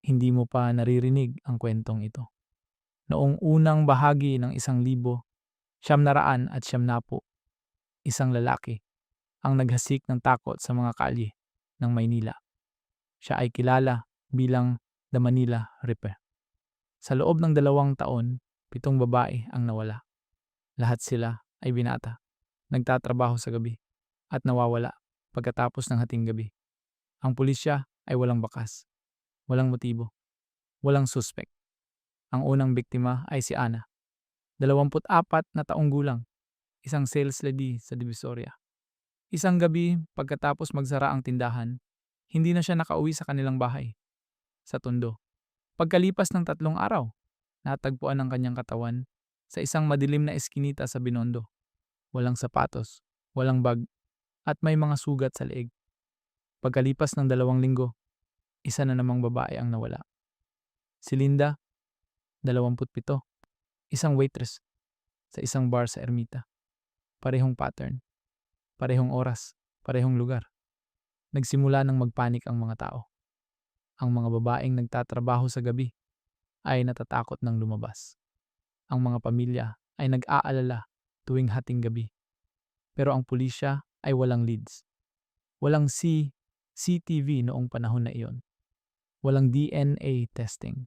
Hindi mo pa naririnig ang kwentong ito. Noong unang bahagi ng 1970, isang lalaki ang naghasik ng takot sa mga kalye ng Maynila. Siya ay kilala bilang The Manila Ripper. Sa loob ng 2 taon, 7 babae ang nawala. Lahat sila ay binata, nagtatrabaho sa gabi, at nawawala pagkatapos ng hating gabi. Ang pulisya ay walang bakas, walang motibo, walang suspect. Ang unang biktima ay si Ana, 24 na taong gulang, isang sales lady sa Divisoria. Isang gabi pagkatapos magsara ang tindahan, hindi na siya nakauwi sa kanilang bahay, sa Tondo. Pagkalipas ng 3 araw, natagpuan ang kanyang katawan sa isang madilim na eskinita sa Binondo. Walang sapatos, walang bag, at may mga sugat sa leeg. Pagkalipas ng 2 linggo, isa na namang babae ang nawala. Si Linda, 27, isang waitress sa isang bar sa Ermita. Parehong pattern, parehong oras, parehong lugar. Nagsimula ng magpanik ang mga tao. Ang mga babaeng nagtatrabaho sa gabi ay natatakot ng lumabas. Ang mga pamilya ay nag-aalala tuwing hating gabi. Pero ang pulisya ay walang leads. Walang CCTV noong panahon na iyon. Walang DNA testing.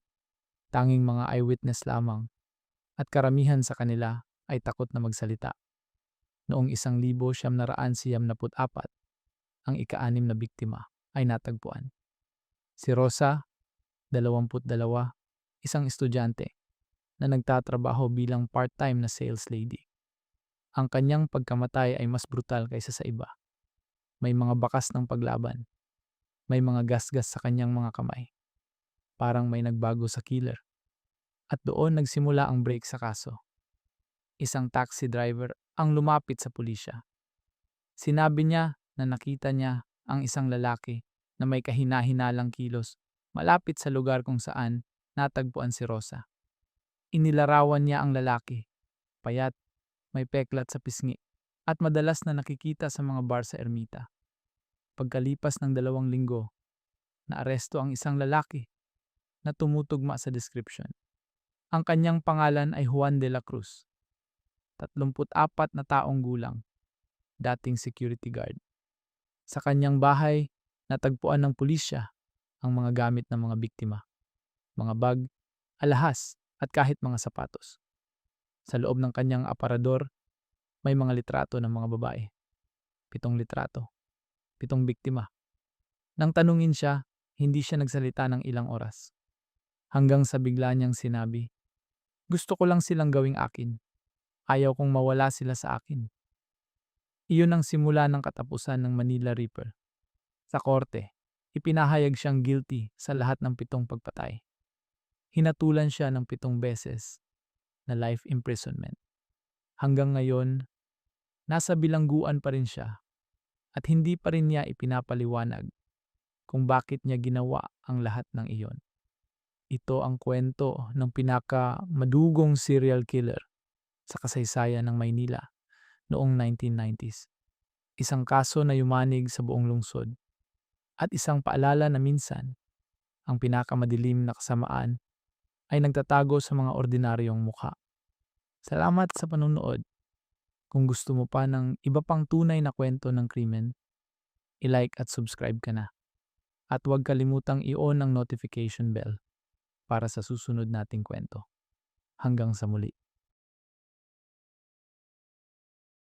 Tanging mga eyewitness lamang, at karamihan sa kanila ay takot na magsalita. Noong 1974, ang ika-6 na biktima ay natagpuan. Si Rosa, 22, isang estudyante na nagtatrabaho bilang part-time na sales lady. Ang kanyang pagkamatay ay mas brutal kaysa sa iba. May mga bakas ng paglaban. May mga gasgas sa kanyang mga kamay. Parang may nagbago sa killer. At doon nagsimula ang break sa kaso. Isang taxi driver ang lumapit sa pulisya. Sinabi niya na nakita niya ang isang lalaki na may kahina-hinalang kilos malapit sa lugar kung saan natagpuan si Rosa. Inilarawan niya ang lalaki, payat, may peklat sa pisngi, at madalas na nakikita sa mga bar sa Ermita. Pagkalipas ng 2 linggo, naaresto ang isang lalaki na tumutugma sa description. Ang kanyang pangalan ay Juan de la Cruz, 34 na taong gulang, dating security guard. Sa kanyang bahay, natagpuan ng pulisya ang mga gamit ng mga biktima, mga bag, alahas, at kahit mga sapatos. Sa loob ng kanyang aparador, may mga litrato ng mga babae. 7 litrato, 7 biktima. Nang tanungin siya, hindi siya nagsalita ng ilang oras. Hanggang sa bigla niyang sinabi, "Gusto ko lang silang gawing akin. Ayaw kong mawala sila sa akin." Iyon ang simula ng katapusan ng Manila Ripper. Sa korte, ipinahayag siyang guilty sa lahat ng 7 pagpatay. Hinatulan siya ng 7 beses na life imprisonment. Hanggang ngayon, nasa bilangguan pa rin siya at hindi pa rin niya ipinapaliwanag kung bakit niya ginawa ang lahat ng iyon. Ito ang kwento ng pinakamadugong serial killer sa kasaysayan ng Maynila noong 1990s. Isang kaso na yumanig sa buong lungsod at isang paalala na minsan ang pinakamadilim na kasamaan ay nagtatago sa mga ordinaryong mukha. Salamat sa panunood. Kung gusto mo pa ng iba pang tunay na kwento ng krimen, i-like at subscribe ka na. At huwag kalimutang i-on ang notification bell para sa susunod nating kwento. Hanggang sa muli.